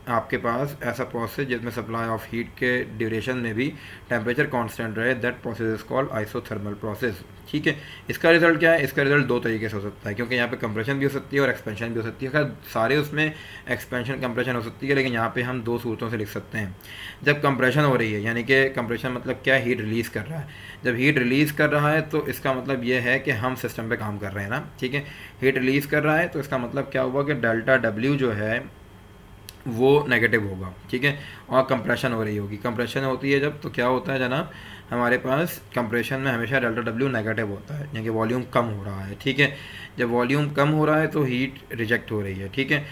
आपके पास ऐसा प्रोसेस जिसमें सप्लाई ऑफ हीट के ड्यूरेशन में भी टेम्परेचर कांस्टेंट रहे, that process is called isothermal process, ठीक है। इसका रिजल्ट क्या है, इसका रिजल्ट दो तरीके से हो सकता है, क्योंकि यहाँ पे कंप्रेशन भी हो सकती है और एक्सपेंशन भी हो सकती है। खैर सारे उसमें एक्सपेंशन कंप्रेशन हो सकती है, लेकिन यहाँ पे हम दो सूरतों से लिख सकते हैं। जब कंप्रेशन हो रही है, यानी कि कंप्रेशन मतलब क्या, हीट रिलीज़ कर रहा है। जब हीट रिलीज़ कर रहा है तो इसका मतलब ये है कि हम सिस्टम पे काम कर रहे हैं ना, ठीक है। हीट रिलीज़ कर रहा है तो इसका मतलब क्या हुआ कि डेल्टा डब्ल्यू जो है वो नेगेटिव होगा, ठीक है। और कंप्रेशन हो रही होगी, कंप्रेशन होती है जब, तो क्या होता है जनाब, हमारे पास कंप्रेशन में हमेशा डेल्टा डब्ल्यू नेगेटिव होता है, यानी कि वॉल्यूम कम हो रहा है, ठीक है। जब वॉल्यूम कम हो रहा है तो हीट रिजेक्ट हो रही है, ठीक है।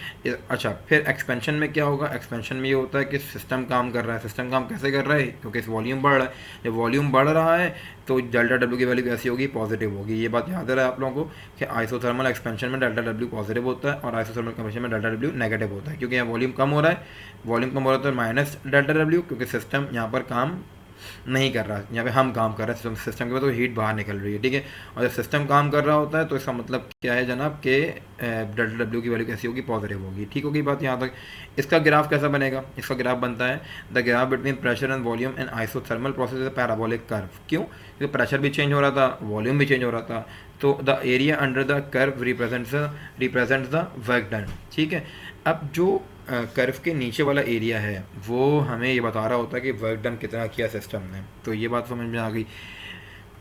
अच्छा, फिर एक्सपेंशन में क्या होगा, एक्सपेंशन में ये होता है कि सिस्टम काम कर रहा है। सिस्टम काम कैसे कर रहा है, क्योंकि इस वॉल्यूम बढ़ रहा है। जब वॉल्यूम बढ़ रहा है तो डेल्टा डब्ल्यू की वैल्यू कैसी होगी, पॉजिटिव होगी। ये बात याद रहे आप लोगों को कि आइसोथर्मल एक्सपेंशन में डेल्टा डब्ल्यू पॉजिटिव होता है और आइसोथर्मल कंप्रेशन में डेल्टा डब्ल्यू नेगेटिव होता है, क्योंकि यहाँ वॉल्यूम कम हो रहा है। वॉल्यूम कम हो रहा है तो माइनस डेल्टा डब्ल्यू, क्योंकि सिस्टम यहाँ पर काम नहीं कर रहा है, यहाँ पे हम काम कर रहे हैं सिस्टम के बाद, तो हीट बाहर निकल रही है, ठीक है। और जब सिस्टम काम कर रहा होता है तो इसका मतलब क्या है जनाब कि डेल्टा डब्ल्यू की वैल्यू कैसी होगी, पॉजिटिव होगी, ठीक होगी बात यहाँ तक। इसका ग्राफ कैसा बनेगा, इसका ग्राफ बनता है the graph between pressure and volume and isothermal process is parabolic curve. क्यों, क्योंकि प्रेशर भी चेंज हो रहा था, वॉल्यूम भी चेंज हो रहा था, तो the area under the curve represents the work done, ठीक है। अब जो कर्व के नीचे वाला एरिया है वो हमें ये बता रहा होता है कि वर्क डन कितना किया सिस्टम ने, तो ये बात समझ में आ गई।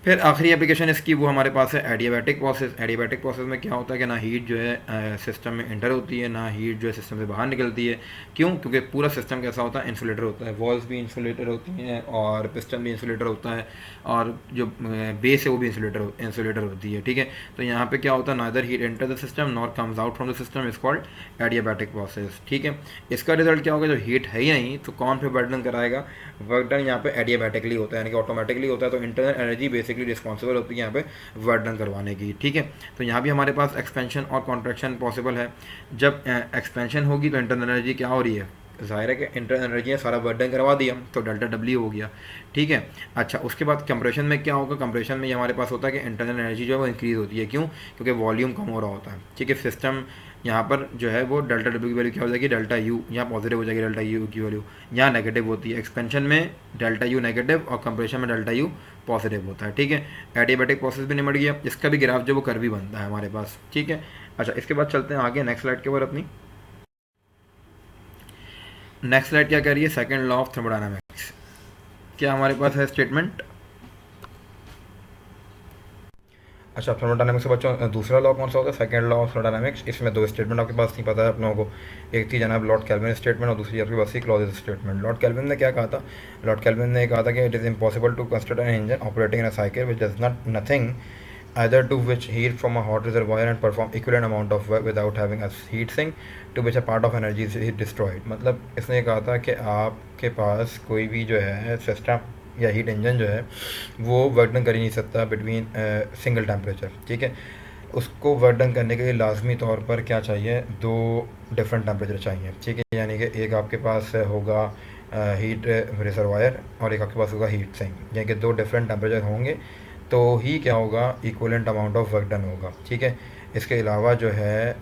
फिर आखिरी एप्लीकेशन इसकी वो हमारे पास है एडियाबैटिक प्रोसेस। एडियाबैटिक प्रोसेस में क्या होता है कि ना हीट जो है सिस्टम में इंटर होती है, ना हीट जो है सिस्टम से बाहर निकलती है। क्यों, क्योंकि पूरा सिस्टम कैसा होता है, इंसुलेटर होता है। वॉल्स भी इंसुलेटर होती हैं और पिस्टन भी इंसुलेटर होता है, और जो बेस है वो भी इंसुलेटर होती है, ठीक है। तो यहाँ पे क्या होता है, neither heat enter the system nor comes out from the system, is called adiabatic process, ठीक है। इसका रिजल्ट क्या होगा, जब हीट है ही नहीं तो कौन फिर वर्क डन कराएगा, वर्क डन यहाँ पे एडियाबैटिकली होता है, यानी कि ऑटोमेटिकली होता है। तो इंटरनल एनर्जी बेसिकली रिस्पॉन्सिबल होती है यहाँ पे वर्क डन करवाने की, ठीक है। तो यहाँ भी हमारे पास एक्सपेंशन और कॉन्ट्रैक्शन पॉसिबल है। जब एक्सपेंशन होगी तो इंटरनल एनर्जी क्या हो रही है, ज़ाहिर है कि इंटरनल एनर्जी ने सारा वर्क डन करवा दिया, तो डेल्टा डब्ल्यू हो गया, ठीक है। अच्छा, उसके बाद कंप्रेशन में क्या होगा, कंप्रेशन में हमारे पास होता है कि इंटरनल एनर्जी जो है वो इंक्रीज़ होती है। क्यों, क्योंकि वॉल्यूम कम हो रहा होता है, ठीक है। सिस्टम यहाँ पर जो है वो डेल्टा डब्ल्यू की वैल्यू क्या हो जाएगी, डेल्टा यू, यहाँ पॉजिटिव हो जाएगी, डेल्टा यू की वैल्यू यहाँ नेगेटिव होती है। एक्सपेंशन में डेल्टा यू नेगेटिव और कंप्रेशन में डेल्टा यू पॉजिटिव होता है, ठीक है। एडियाबैटिक प्रोसेस भी निमट गया, इसका भी ग्राफ जो वो कर्व भी बनता है हमारे पास, ठीक है। अच्छा, इसके बाद चलते हैं आगे नेक्स्ट स्लाइड के ऊपर अपनी। नेक्स्ट स्लाइड क्या कह रही है, सेकंड लॉ ऑफ थर्मोडायनामिक्स। क्या हमारे पास है स्टेटमेंट। अच्छा, थर्मोडायनामिक्स से बच्चों दूसरा लॉ कौन सा होता है, सेकंड लॉ ऑफ थर्मोडायनामिक्स। इसमें दो स्टेटमेंट आपके पास नहीं पता है आप लोगों को, एक थी जनाब लॉर्ड केल्विन स्टेटमेंट और दूसरी आपके पास थी क्लॉजियस स्टेटमेंट। लॉर्ड केल्विन ने क्या कहा था, लॉर्ड केल्विन ने कहा था कि it is impossible to construct an engine operating in a cycle which does not nothing either to which heat from a hot reservoir and perform equivalent amount of work without having a heat sink to which a part of energy is destroyed। मतलब इसने कहा था कि आपके पास कोई भी जो है सिस्टम या हीट इंजन जो है वो वर्क डन कर ही नहीं सकता बिटवीन सिंगल टेम्परेचर, ठीक है। उसको वर्क डन करने के लिए लाजमी तौर पर क्या चाहिए, दो डिफरेंट टेम्परेचर चाहिए, ठीक है। यानी कि एक आपके पास होगा हीट रिजर्वायर और एक आपके पास होगा हीट सिंक, यानी कि दो डिफरेंट टेम्परेचर होंगे तो ही क्या होगा, equivalent amount of work done होगा, ठीक है। इसके अलावा जो है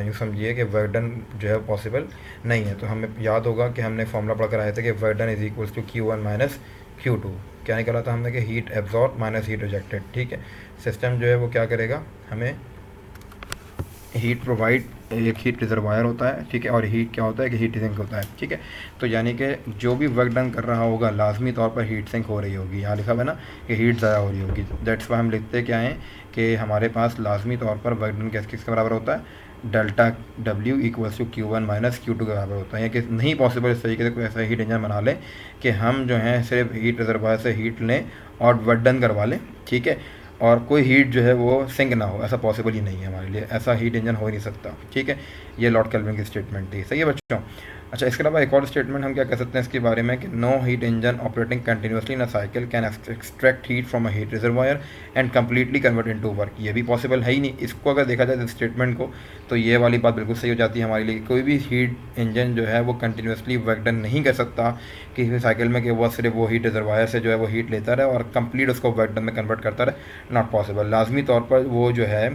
यूँ समझिए कि वर्क डन जो है पॉसिबल नहीं है। तो हमें याद होगा कि हमने फॉर्मूला पढ़ कर आए थे कि work done is equals to Q1 minus Q2। क्या निकला था हमने कि heat absorb minus heat rejected. ठीक है, सिस्टम जो है वो क्या करेगा, हमें हीट प्रोवाइड, एक हीट रिजर्वायर होता है, ठीक है, और हीट क्या होता है कि हीट सिंक होता है। ठीक है, तो यानी कि जो भी वर्क डन कर रहा होगा लाजमी तौर पर हीट सिंक हो रही होगी। यहाँ लिखा हुआ है ना कि हीट ज़ाया हो रही होगी। दैट्स वाई हम लिखते क्या हैं कि हमारे पास लाजमी तौर पर वर्क डन किसके बराबर होता है, delta W equals to Q1 minus Q2 के बराबर होता है। या कि नहीं पॉसिबल इस तरीके से कोई ऐसा हीट इंजन बना लें कि हम जो है सिर्फ हीट रिजर्वायर से हीट लें और वर्क डन करवा लें। ठीक है, और कोई हीट जो है वो सिंक ना हो, ऐसा पॉसिबल ही नहीं है हमारे लिए, ऐसा हीट इंजन हो ही नहीं सकता। ठीक है, ये लॉर्ड केल्विन की स्टेटमेंट थी। सही है बच्चों। अच्छा, इसके अलावा एक और स्टेटमेंट हम क्या कह सकते हैं इसके बारे में कि no heat engine operating continuously in a cycle can extract heat from a heat reservoir and completely convert into work. ये भी पॉसिबल है ही नहीं। इसको अगर देखा जाए इस स्टेटमेंट को, तो ये वाली बात बिल्कुल सही हो जाती है हमारे लिए। कोई भी हीट इंजन जो है वो कंटिन्यूसली वर्क डन नहीं कर सकता किसी साइकिल में कि वो सिर्फ वो हीट रिजर्वायर से जो है वो हीट लेता रहे और कंप्लीट उसको वर्क डन में कन्वर्ट करता रहे। Not possible. लाजमी तौर पर वो जो है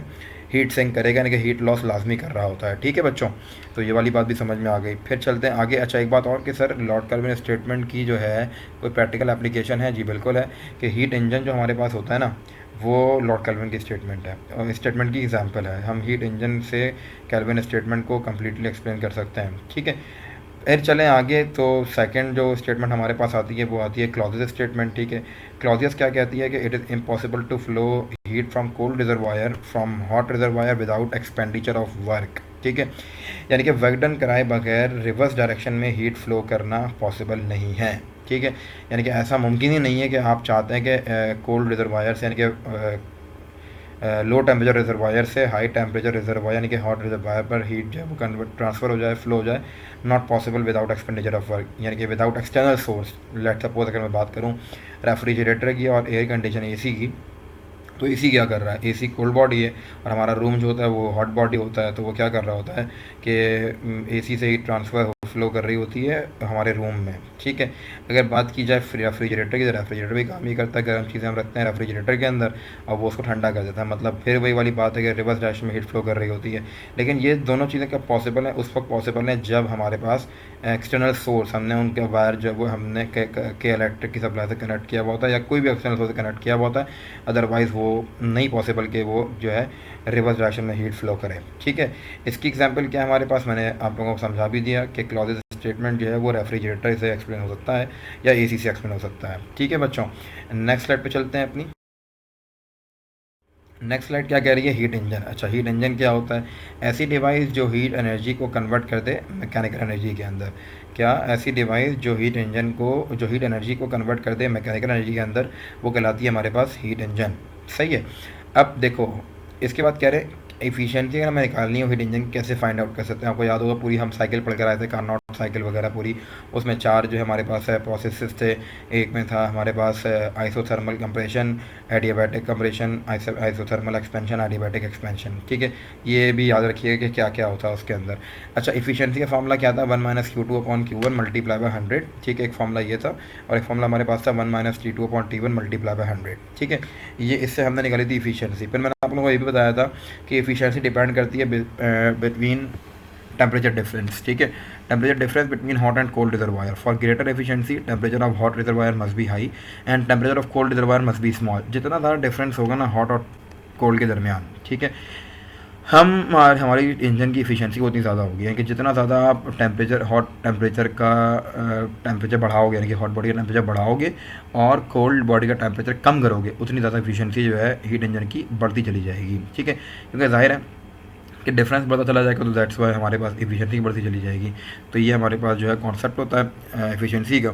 हीट सिंक करेगा, यानी कि हीट लॉस लाजमी कर रहा होता है। ठीक है बच्चों, तो ये वाली बात भी समझ में आ गई। फिर चलते हैं आगे। अच्छा, एक बात और कि सर लॉर्ड केल्विन स्टेटमेंट की जो है कोई प्रैक्टिकल एप्लीकेशन है? जी बिल्कुल है, कि हीट इंजन जो हमारे पास होता है ना वो लॉर्ड केल्विन की स्टेटमेंट है और स्टेटमेंट की एग्जांपल है। हम हीट इंजन से केल्विन स्टेटमेंट को कम्प्लीटली एक्सप्लेन कर सकते हैं। ठीक है, फिर चलें आगे। तो सेकंड जो स्टेटमेंट हमारे पास आती है वो आती है क्लॉजियस स्टेटमेंट। ठीक है, क्लॉजियस क्या कहती है कि it is impossible to flow heat from cold reservoir from hot reservoir without expenditure of work. ठीक है, यानी कि वर्क डन कराए बगैर रिवर्स डायरेक्शन में हीट फ्लो करना पॉसिबल नहीं है। ठीक है, यानी कि ऐसा मुमकिन ही नहीं है कि आप चाहते हैं कि कोल्ड रिजर्वायर से यानी कि लो टेम्परेचर रिजर्वायर से हाई टेम्परेचर रिजर्वायर यानी कि हॉट रिजर्वायर पर हीट जो है वो कन्वर्ट ट्रांसफ़र हो जाए, फ्लो हो जाए। Not possible without expenditure of work, यानी कि without external source. Let suppose अगर मैं बात करूँ रेफ्रिजरेटर की और एयर कंडीशन एसी की, तो एसी क्या कर रहा है, एसी कोल्ड बॉडी है और हमारा रूम जो होता है वो हॉट बॉडी होता है। तो वो क्या कर रहा होता है कि एसी से हीट ट्रांसफ़र फ्लो कर रही होती है हमारे रूम में। ठीक है, अगर बात की जाए रेफ्रिजरेटर की, तो रेफ्रिजरेटर भी काम ही करता है। गर्म चीज़ें हम रखते हैं रेफ्रिजरेटर के अंदर और वो उसको ठंडा कर देता है। मतलब फिर वही वाली बात है कि रिवर्स डायरेक्शन में हीट फ्लो कर रही होती है। लेकिन ये दोनों चीज़ें कब पॉसिबल हैं? उस वक्त पॉसिबल है जब हमारे पास एक्सटर्नल सोर्स, हमने उनके वायर जो वो हमने के इलेक्ट्रिक की सप्लाई से कनेक्ट किया हुआ होता है या कोई भी एक्सटर्नल सोर्स से कनेक्ट किया हुआ होता है। अदरवाइज़ वो नहीं पॉसिबल कि वो जो है रिवर्स डायरेक्शन में हीट फ्लो करे। ठीक है, इसकी एग्जांपल क्या है हमारे पास, मैंने आप लोगों को समझा भी दिया कि क्लॉजेस स्टेटमेंट जो है वो रेफ्रिजरेटर से एक्सप्लेन हो सकता है या एसी से एक्सप्लेन हो सकता है। ठीक है बच्चों, नेक्स्ट स्लाइड पे चलते हैं अपनी। नेक्स्ट स्लाइड क्या कह रही है, हीट इंजन। अच्छा, हीट इंजन क्या होता है? ऐसी डिवाइस जो हीट एनर्जी को कन्वर्ट कर दे मैकेनिकल एनर्जी के अंदर। क्या? ऐसी डिवाइस जो हीट एनर्जी को कन्वर्ट कर दे मैकेनिकल एनर्जी के अंदर, वो कहलाती है हमारे पास हीट इंजन। सही है। अब देखो इसके बाद कह रहे एफिशिएंसी अगर हमें निकालनी हो हीट इंजन कैसे फाइंड आउट कर सकते हैं। आपको याद होगा पूरी हम साइकिल पढ़ कर आए थे, कार्नोट साइकिल वगैरह पूरी, उसमें 4 जो है हमारे पास है प्रोसेसेस थे। एक में था हमारे पास isothermal compression, adiabatic compression, isothermal expansion, adiabatic expansion. ठीक है, ये भी याद रखिएगा कि क्या क्या होता है उसके अंदर। अच्छा, एफिशिएंसी का फॉर्मूला क्या था, 1 - Q2 upon Q1 multiply by 100। ठीक है, एक फॉर्मूला ये था और एक फॉर्मूला हमारे पास था 1 - T2 upon T1 multiply by 100। ठीक है, ये इससे हमने निकाली थी एफिशिएंसी। फिर मैंने आप लोगों को ये भी बताया था कि एफिशिएंसी डिपेंड करती है बिटवीन टेम्परेचर डिफरेंस। ठीक है, temperature difference between hot and cold reservoir. For greater efficiency temperature of hot reservoir must be high and temperature of cold reservoir must be small. जितना ज़्यादा डिफरेंस होगा ना hot और cold के दरमियान, ठीक है, हमारी इंजन की एफिशिएंसी उतनी ज़्यादा होगी। यानी कि जितना ज़्यादा आप हॉट टेम्परेचर का टेम्परेचर बढ़ाओगे, यानी कि हॉट बॉडी का टेम्परेचर बढ़ाओगे और कोल्ड बॉडी का टेम्परेचर कम करोगे, उतनी ज़्यादा एफिशिएंसी जो है हीट इंजन की बढ़ती चली जाएगी। ठीक है, क्योंकि जाहिर है कि डिफरेंस बढ़ता चला जाएगा, तो दैट्स वाई हमारे पास एफिशिएंसी बढ़ती चली जाएगी। तो ये हमारे पास जो है कॉन्सेप्ट होता है एफिशिएंसी का।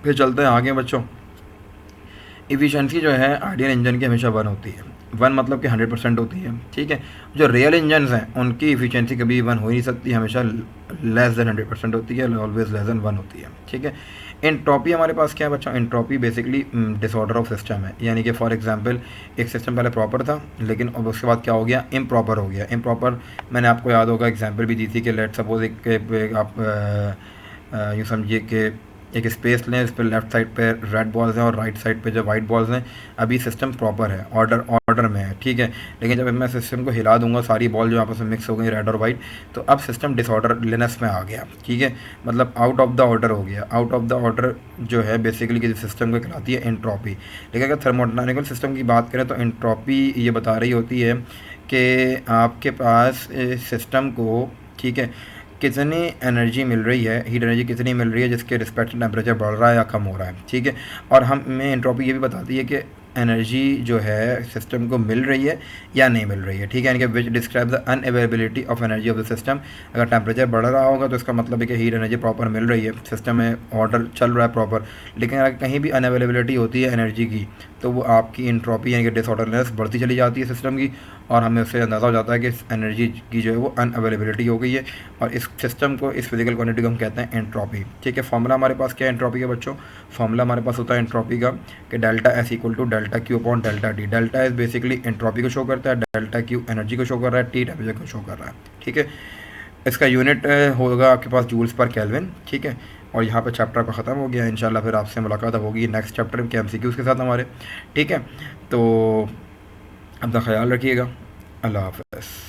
फिर चलते हैं आगे बच्चों। एफिशिएंसी जो है आइडियल इंजन की हमेशा 1 होती है। 1 मतलब कि 100% होती है। ठीक है, जो रियल इंजन हैं उनकी एफिशिएंसी कभी 1 हो ही नहीं सकती, हमेशा लेस देन 100% होती है, ऑलवेज लेस देन 1 होती है। ठीक है, एंट्रोपी हमारे पास क्या है बच्चा, entropy basically disorder of system है। यानी कि फॉर एग्जांपल एक सिस्टम पहले प्रॉपर था लेकिन अब उसके बाद क्या हो गया, इम्प्रॉपर हो गया। इम्प्रॉपर मैंने आपको याद होगा एग्जांपल भी दी थी कि लेट सपोज एक आप यूँ समझिए कि एक स्पेस लें, इस पर लेफ्ट साइड पे रेड बॉल्स हैं और राइट साइड पे जो वाइट बॉल्स हैं। अभी सिस्टम प्रॉपर है, ऑर्डर ऑर्डर में है, ठीक है। लेकिन जब मैं सिस्टम को हिला दूंगा, सारी बॉल जो आपस में मिक्स हो गई रेड और वाइट, तो अब सिस्टम डिसऑर्डरलीनेस में आ गया, ठीक है। मतलब आउट ऑफ द ऑर्डर हो गया। आउट ऑफ द ऑर्डर जो है बेसिकली किसी सिस्टम को कहलाती है एंट्रोपी। लेकिन अगर थर्मोडायनामिकल सिस्टम की बात करें तो एंट्रोपी ये बता रही होती है कि आपके पास सिस्टम को, ठीक है, कितनी एनर्जी मिल रही है, हीट एनर्जी कितनी मिल रही है जिसके रिस्पेक्ट टेम्परेचर बढ़ रहा है या कम हो रहा है, ठीक है। और हमें एंट्रोपी ये भी बताती है कि एनर्जी जो है सिस्टम को मिल रही है या नहीं मिल रही है, ठीक है। यानी कि विच describe the unavailability of energy of the system. अगर टेम्परेचर बढ़ रहा होगा तो इसका मतलब है कि हीट एनर्जी प्रॉपर मिल रही है, सिस्टम में ऑर्डर चल रहा है प्रॉपर। लेकिन अगर कहीं भी अनअवेलेबिलिटी होती है एनर्जी की, तो वो आपकी एंट्रोपी यानी कि डिसऑर्डरनेस बढ़ती चली जाती है सिस्टम की, और हमें उससे अंदाज़ा हो जाता है कि इस एनर्जी की जो है वो अनअवेलेबिलिटी हो गई है। और इस सिस्टम को, इस फिजिकल क्वांटिटी को हम कहते हैं एंट्रोपी, ठीक है। फॉर्मूला हमारे पास क्या है एंट्रोपी का बच्चों? फॉर्मूला हमारे पास होता है एंट्रोपी का कि delta S equal to delta Q upon delta T. Delta S basically entropy को शो करता है, डेल्टा क्यू एनर्जी को शो कर रहा है, टी टेम्परेचर को शो कर रहा है, ठीक है। इसका यूनिट होगा आपके पास जूल्स पर केल्विन, ठीक है। और यहाँ पे चैप्टर का ख़त्म हो गया। इंशाल्लाह फिर आपसे मुलाकात होगी नेक्स्ट चैप्टर के एमसीक्यूज़ के साथ हमारे, ठीक है। तो अपना ख्याल रखिएगा। अल्लाह हाफ़िज़।